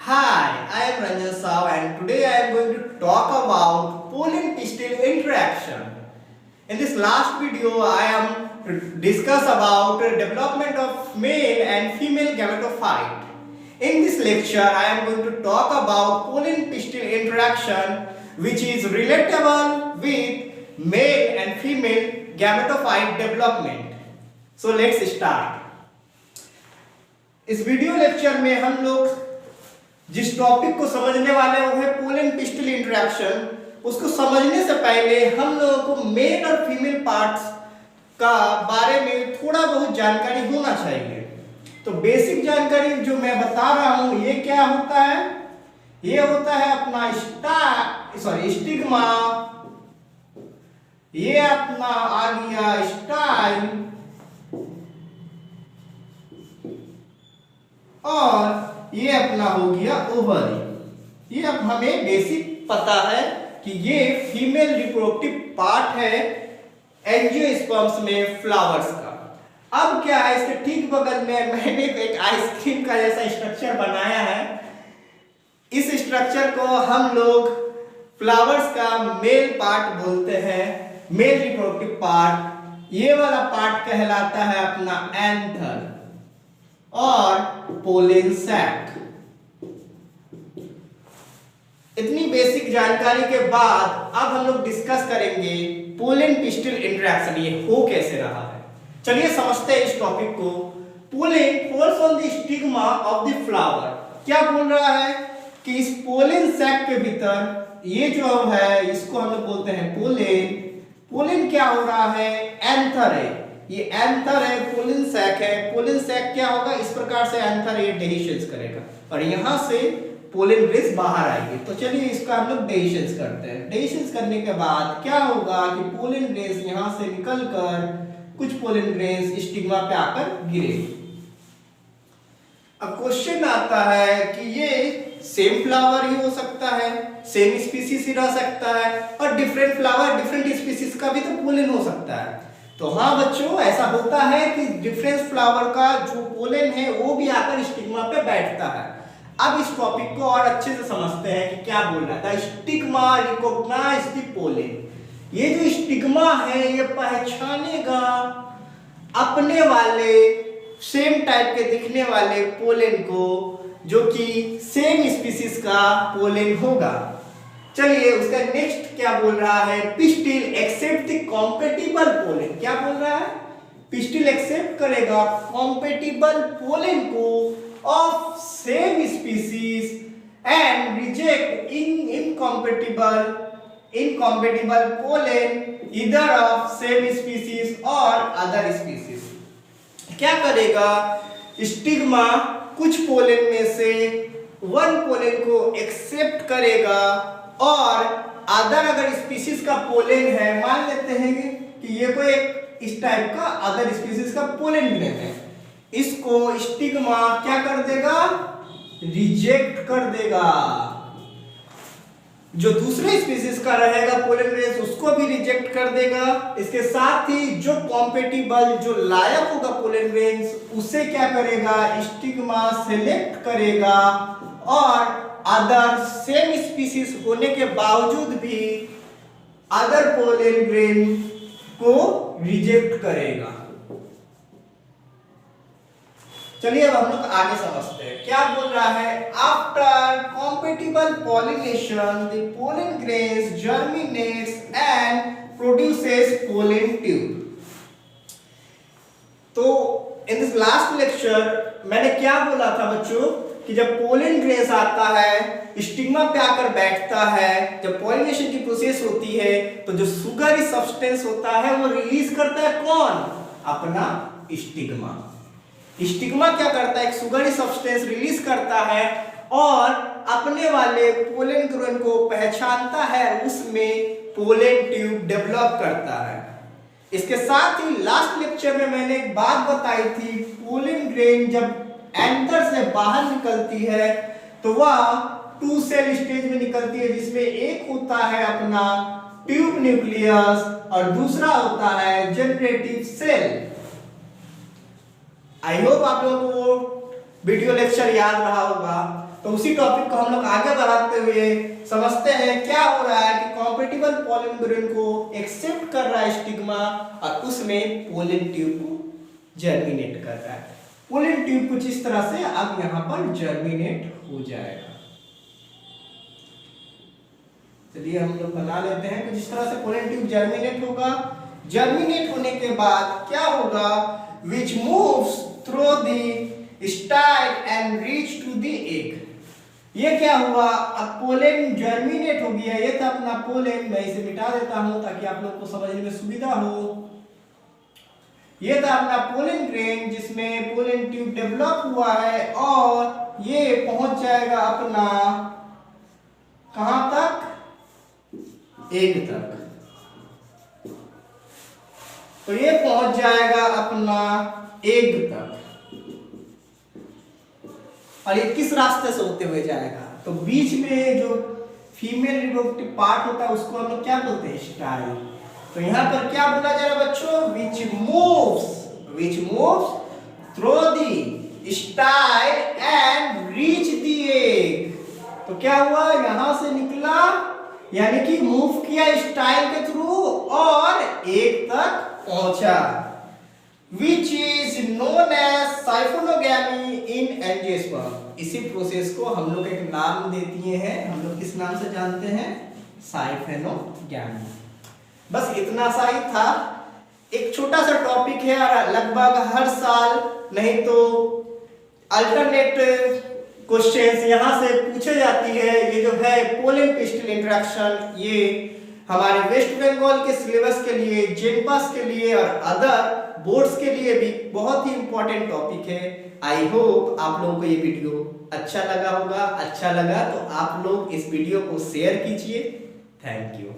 Hi, I am Ranjan Saw and today I am going to talk about pollen-pistil interaction. In this last video, I am to discuss about development of male and female gametophyte. In this lecture, I am going to talk about pollen-pistil interaction which is relatable with male and female gametophyte development. So let's start. इस video lecture में हम लोग जिस topic को समझने वाले वो है पोलन पिस्टल इंटरेक्शन। उसको समझने से पहले हम लोगों को मेल और फीमेल पार्ट्स का बारे में थोड़ा बहुत जानकारी होना चाहिए। तो बेसिक जानकारी जो मैं बता रहा हूं ये क्या होता है, ये होता है अपना स्टिग्मा, ये अपना आ गया स्टाइल और ये अपना हो गया ओवरी। ये अब हमें बेसिक पता है कि ये फीमेल रिप्रोडक्टिव पार्ट है एंजियोस्पर्म्स में फ्लावर्स का। अब क्या है, इसके ठीक बगल में मैंने एक आइसक्रीम का जैसा स्ट्रक्चर बनाया है। इस स्ट्रक्चर को हम लोग फ्लावर्स का मेल पार्ट बोलते हैं, मेल रिप्रोडक्टिव पार्ट। ये वाला पार्ट कहलाता है अपना एंथर और पोलन सैक। इतनी बेसिक जानकारी के बाद अब हम लोग डिस्कस करेंगे पोलन पिस्टल इंटरेक्शन, ये हो कैसे रहा है। चलिए समझते हैं इस टॉपिक को। Pollen falls on the stigma of the flower. क्या बोल रहा है कि इस पोलन सैक के भीतर ये जो है इसको हम लोग बोलते हैं पोलन। पोलन क्या हो रहा है, एंथर है, ये एंथर है, पोलन सैक है। पोलन सैक क्या होगा, इस प्रकार से एंथर ये डेहिशंस करेगा और यहां से पोलन ग्रेन्स बाहर आएंगे। तो चलिए इसका हम लोग डेहिशंस करते हैं। डेहिशंस करने के बाद क्या होगा कि पोलन ग्रेन्स यहां से निकलकर कुछ पोलन ग्रेन्स स्टिग्मा पे आकर गिरेंगे। अब क्वेश्चन आता है कि ये सेम फ्लावर ही हो सकता है, सेम स्पीसीज ही रह सकता है, और डिफरेंट फ्लावर डिफरेंट स्पीसीज का भी तो पोलन हो सकता है। तो हाँ बच्चों, ऐसा होता है कि डिफरेंट फ्लावर का जो पोलन है वो भी आकर स्टिग्मा पे बैठता है। अब इस टॉपिक को और अच्छे से समझते हैं कि क्या बोल रहा था। Stigma recognise the pollen. ये जो स्टिग्मा है ये पहचानेगा अपने वाले सेम टाइप के दिखने वाले पोलन को, जो कि सेम स्पीसीज का पोलन होगा। चलिए उसका नेक्स्ट क्या बोल रहा है, pistil accept the compatible pollen. क्या बोल रहा है, पिस्टिल एक्सेप्ट करेगा कॉम्पेटिबल पोलन को of same species and reject incompatible pollen either of same species or other species. क्या करेगा, स्टिग्मा कुछ पोलन में से वन पोलन को एक्सेप्ट करेगा और अदर अगर स्पीसीज का पोलन है, मान लेते हैं कि ये कोई इस टाइप का अदर स्पीसीज का पोलन ग्रेन है, इसको स्टिग्मा क्या कर देगा, रिजेक्ट कर देगा। जो दूसरे स्पीसीज का रहेगा पोलन ग्रेन उसको भी रिजेक्ट कर देगा। इसके साथ ही जो कॉम्पेटिबल, जो लायक होगा पोलन ग्रेन, उसे क्या करेगा, स्टिग्मा सेलेक्ट करेगा और अदर सेम स्पीसीज होने के बावजूद भी अदर पोलन ग्रेन को रिजेक्ट करेगा। चलिए अब हम लोग आगे समझते हैं क्या बोल रहा है। After compatible pollination the pollen grains germinates and produces pollen tube. तो इन दिस लास्ट लेक्चर मैंने क्या बोला था बच्चों कि जब पोलन ग्रेन्स आता है स्टिग्मा पे आकर बैठता है, जब पॉलिनेशन की प्रोसेस होती है तो जो सुगरी सब्सटेंस होता है वो रिलीज करता है कौन, अपना स्टिग्मा। स्टिग्मा क्या करता है, एक सुगरी सब्सटेंस रिलीज करता है और अपने वाले पोलन ग्रेन को पहचानता है, उसमें पोलन ट्यूब डेवलप करता है। इसके साथ ही लास्ट लेक्चर में मैंने एक बात बताई थी, पोलन ग्रेन जब एंथर से बाहर निकलती है तो वह टू सेल स्टेज में निकलती है, जिसमें एक होता है अपना ट्यूब न्यूक्लियस और दूसरा होता है जनरेटिव सेल। आई होप आप लोगों को वीडियो लेक्चर याद रहा होगा। तो उसी टॉपिक को हम लोग आगे बढ़ाते हुए समझते हैं क्या हो रहा है कि कॉम्पैटिबल पोलन ग्रेन को एक्सेप्ट कर रहा है स्टिग्मा और उसमें पोलन ट्यूब को जर्मिनेट कर रहा है। पोलन ट्यूब कुछ इस तरह से अब यहाँ पर जर्मिनेट हो जाएगा। चलिए हम लोग बना लेते हैं कि जिस तरह से पोलन ट्यूब जर्मिनेट होगा। जर्मिनेट होने के बाद क्या होगा, which moves through the style and reach to the egg। ये क्या हुआ, अब पोलन जर्मिनेट हो गया। ये था अपना पोलन, मैं इसे मिटा देता हूं ताकि आप लोग को समझने में सुविधा हो। ये था अपना पोलन ग्रेन जिसमें पोलन ट्यूब डेवलप हुआ है और ये पहुंच जाएगा अपना कहां तक, एग तक। तो ये पहुंच जाएगा अपना एग तक और ये किस रास्ते से होते हुए जाएगा, तो बीच में जो फीमेल रिप्रोडक्टिव पार्ट होता है उसको हम लोग क्या बोलते हैं, स्टाइल। तो यहां पर क्या बोला जा रहा है बच्चों, which moves through the style and reach the egg। तो क्या हुआ, यहां से निकला यानी कि मूव किया स्टाइल के थ्रू और एग तक पहुंचा, which is known as साइफोनोगैमी in angiosperm. इसी प्रोसेस को हम लोग एक नाम दे दिए हैं, हम लोग किस नाम से जानते हैं, साइफोनोगैमी। बस इतना सा ही था, एक छोटा सा टॉपिक है और लगभग हर साल नहीं तो अल्टरनेट क्वेश्चंस यहाँ से पूछे जाती है। ये जो है पोलन पिस्टल इंटरेक्शन, ये हमारे वेस्ट बंगाल के सिलेबस के लिए, जेनपास के लिए और अदर बोर्ड्स के लिए भी बहुत ही इंपॉर्टेंट टॉपिक है। आई होप आप लोगों को ये वीडियो अच्छा लगा होगा। अच्छा लगा तो आप लोग इस वीडियो को शेयर कीजिए। Thank you.